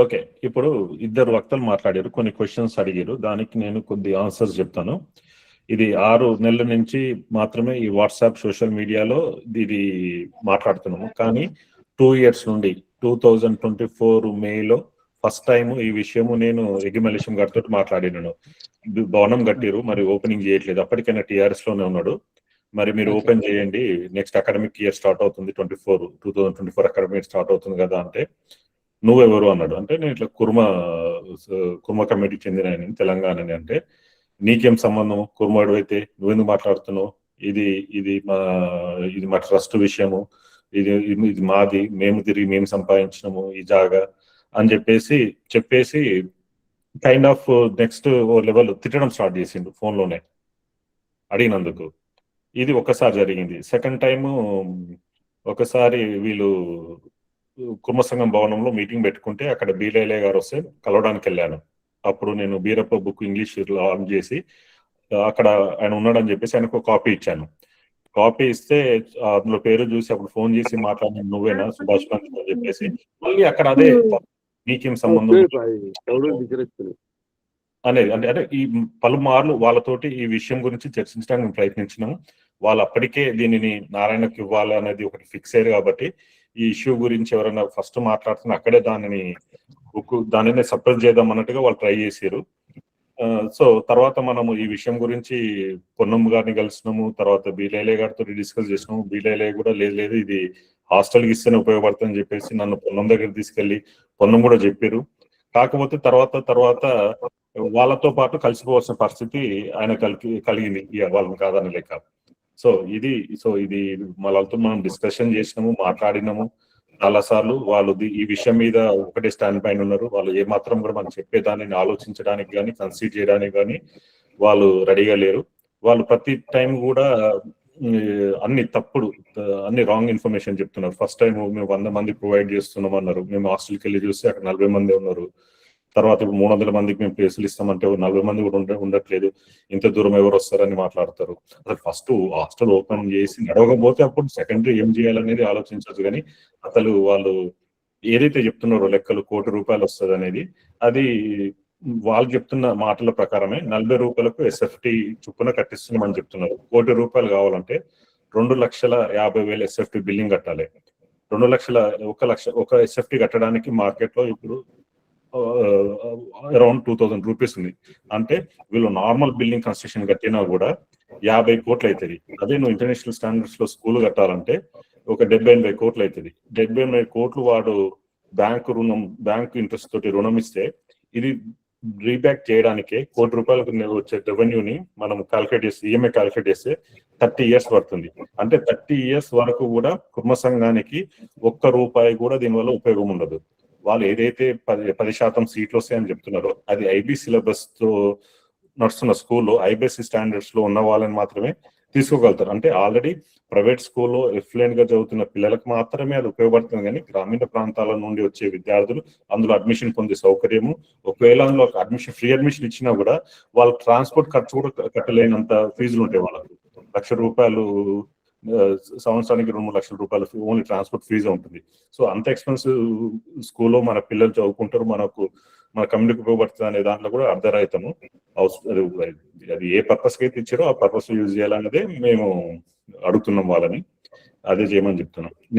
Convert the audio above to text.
Okay. ఇప్పుడు ఇద్దరు వక్తలు మాట్లాడారు. కొన్ని క్వెషన్స్ అడిగారు. దానికి నేను కొద్ది ఆన్సర్స్ చెప్తాను. ఇది 6 నెలల నుంచి మాత్రమే ఈ వాట్సాప్ సోషల్ మీడియాలో ఇది మాట్లాడుతున్నాము. కానీ 2 ఇయర్స్ నుండి 2024 మేలో ఫస్ట్ టైం ఈ విషయము నేను ఎగ్గిమల్లేశం గారితో మాట్లాడినాను. భవనం కట్టిరు, మరి ఓపెనింగ్ చేయట్లేదు. అప్పటికైనా టీఆర్ఎస్ లోనే ఉన్నాడు. మరి మీరు ఓపెన్ చేయండి, నెక్స్ట్ అకాడమిక్ ఇయర్ స్టార్ట్ అవుతుంది, 2024 అకాడమిక్ స్టార్ట్ అవుతుంది కదా అంటే, నువ్వెవరు అన్నాడు. అంటే నేను ఇట్లా కుర్మ కమిటీకి చెందిన ఆయన, తెలంగాణని. అంటే నీకేం సంబంధం, కుర్మడు అయితే నువ్వెందుకు మాట్లాడుతున్నావు, ఇది ఇది మా ట్రస్ట్ విషయము, ఇది మాది, మేము తిరిగి మేము సంపాదించినాము ఈ జాగా అని చెప్పేసి కైండ్ ఆఫ్ నెక్స్ట్ ఓ లెవెల్ తిట్టడం స్టార్ట్ చేసిండు ఫోన్లోనే అడిగినందుకు. ఇది ఒక్కసారి జరిగింది. సెకండ్ టైము ఒకసారి వీళ్ళు కుర్మ సంఘం భవనంలో మీటింగ్ పెట్టుకుంటే అక్కడ బీలైలే గారు వస్తే కలవడానికి వెళ్ళాను. అప్పుడు నేను బీరప్ప బుక్ ఇంగ్లీష్ ఆన్ చేసి అక్కడ ఆయన ఉన్నాడని చెప్పేసి ఆయనకు కాపీ ఇచ్చాను. కాపీ ఇస్తే అందులో పేరు చూసి అప్పుడు ఫోన్ చేసి మాట్లాడిన నువ్వేనా సుభాష్ గాంధీ అని చెప్పేసి మళ్ళీ అక్కడ అదే నీకేం సంబంధం అనేది. అంటే ఈ పలుమార్లు వాళ్ళతోటి ఈ విషయం గురించి చర్చించడానికి ప్రయత్నించినాము. వాళ్ళు అప్పటికే దీనిని నారాయణకు ఇవ్వాలి అనేది ఒకటి ఫిక్స్ అయ్యారు కాబట్టి ఈ ఇష్యూ గురించి ఎవరైనా ఫస్ట్ మాట్లాడుతున్నా అక్కడే దానిని సప్రెస్ చేద్దాం అన్నట్టుగా వాళ్ళు ట్రై చేశారు. సో తర్వాత మనము ఈ విషయం గురించి పొన్నం గారిని కలిసినాము. తర్వాత బీలైలే గారితో డిస్కస్ చేసినాము. బీలైలే కూడా లేదు ఇది హాస్టల్కి ఇస్తేనే ఉపయోగపడుతుందని చెప్పేసి నన్ను పొన్నం దగ్గర తీసుకెళ్లి పొన్నం కూడా చెప్పారు. కాకపోతే తర్వాత వాళ్ళతో పాటు కలిసిపోవాల్సిన పరిస్థితి ఆయన కలిగింది వాళ్ళని కాదని లెక్క. సో ఇది వాళ్ళతో మనం డిస్కషన్ చేసినాము, మాట్లాడినాము చాలా సార్లు. వాళ్ళు ఈ విషయం మీద ఒకటే స్టాండ్ పైన ఉన్నారు. వాళ్ళు ఏమాత్రం కూడా మనం చెప్పేదాన్ని ఆలోచించడానికి కానీ కన్సిడర్ చేయడానికి కానీ వాళ్ళు రెడీగా లేరు. వాళ్ళు ప్రతి టైం కూడా అన్ని రాంగ్ ఇన్ఫర్మేషన్ చెప్తున్నారు. ఫస్ట్ టైం మేము 100 మంది ప్రొవైడ్ చేస్తున్నాం అన్నారు. మేము హాస్టల్కి వెళ్ళి చూస్తే అక్కడ 40 మంది ఉన్నారు. తర్వాత ఇప్పుడు 300 మందికి మేము ప్లేసులు ఇస్తామంటే 40 మంది కూడా ఉండట్లేదు. ఇంత దూరం ఎవరు వస్తారని మాట్లాడతారు. అసలు ఫస్ట్ హాస్టల్ ఓపెన్ చేసి నడవకపోతే అప్పుడు సెకండరీ ఏం చేయాలనేది ఆలోచించవచ్చు. కానీ అసలు వాళ్ళు ఏదైతే చెప్తున్నారో లెక్కలు ₹1,00,00,000 వస్తుంది అనేది, అది వాళ్ళు చెప్తున్న మాటల ప్రకారమే ₹40 ఎస్ఎఫ్టీ చొప్పున కట్టిస్తున్నామని చెప్తున్నారు. ₹1,00,00,000 కావాలంటే 2,50,000 ఎస్ఎఫ్టీ బిల్లింగ్ కట్టాలి. 1 ఒక ఎస్ఎఫ్టీ కట్టడానికి మార్కెట్ లో ఇప్పుడు అరౌండ్ ₹2,000 ఉంది. అంటే వీళ్ళు నార్మల్ బిల్డింగ్ కన్స్ట్రక్షన్ కట్టినా కూడా 50 కోట్లు అవుతుంది. అదే నువ్వు ఇంటర్నేషనల్ స్టాండర్డ్స్ లో స్కూల్ కట్టాలంటే ఒక 70-80 కోట్లు అవుతుంది. 70-80 కోట్లు వాడు బ్యాంకు ఇంట్రెస్ట్ తోటి రుణం ఇస్తే ఇది రీబ్యాక్ చేయడానికే ₹1,00,00,000 వచ్చే రెవెన్యూని మనం క్యాల్కులేట్ చేస్తే, ఈఎంఐ క్యాల్కులేట్ చేస్తే 30 ఇయర్స్ పడుతుంది. అంటే 30 ఇయర్స్ వరకు కూడా కుర్మ సంఘానికి ₹1 కూడా దీనివల్ల ఉపయోగం ఉండదు. వాళ్ళు ఏదైతే 10% సీట్లు వస్తాయని చెప్తున్నారో అది ఐబీ సిలబస్ తో నడుస్తున్న స్కూల్లో ఐబీఎస్ఈ స్టాండర్డ్స్ లో ఉన్న వాళ్ళని మాత్రమే తీసుకోగలుగుతారు. అంటే ఆల్రెడీ ప్రైవేట్ స్కూల్లో ఎఫ్లూయెంట్ గా చదువుతున్న పిల్లలకు మాత్రమే అది ఉపయోగపడుతుంది. కానీ గ్రామీణ ప్రాంతాల నుండి వచ్చే విద్యార్థులు అందులో అడ్మిషన్ పొందే సౌకర్యము, ఒకవేళ అందులో ఫ్రీ అడ్మిషన్ ఇచ్చినా కూడా వాళ్ళ ట్రాన్స్పోర్ట్ ఖర్చు కూడా కట్టలేనంత ఫీజులు ఉంటాయి. వాళ్ళకు ₹1,00,000 సంవత్సరానికి ₹2-3 లక్షలు ఓన్లీ ట్రాన్స్పోర్ట్ ఫీజు ఉంటుంది. సో అంత ఎక్స్పెన్సివ్ స్కూల్లో మన పిల్లలు చదువుకుంటారు, మన కమ్యూనిటీకి ఉపయోగపడుతుంది అనే దాంట్లో కూడా అర్ధరహితము. అది ఏ పర్పస్ కి అయితే ఇచ్చారో ఆ పర్పస్ యూజ్ చేయాలన్నదే మేము అడుగుతున్నాం వాళ్ళని. అదే చేయమని చెప్తున్నాం.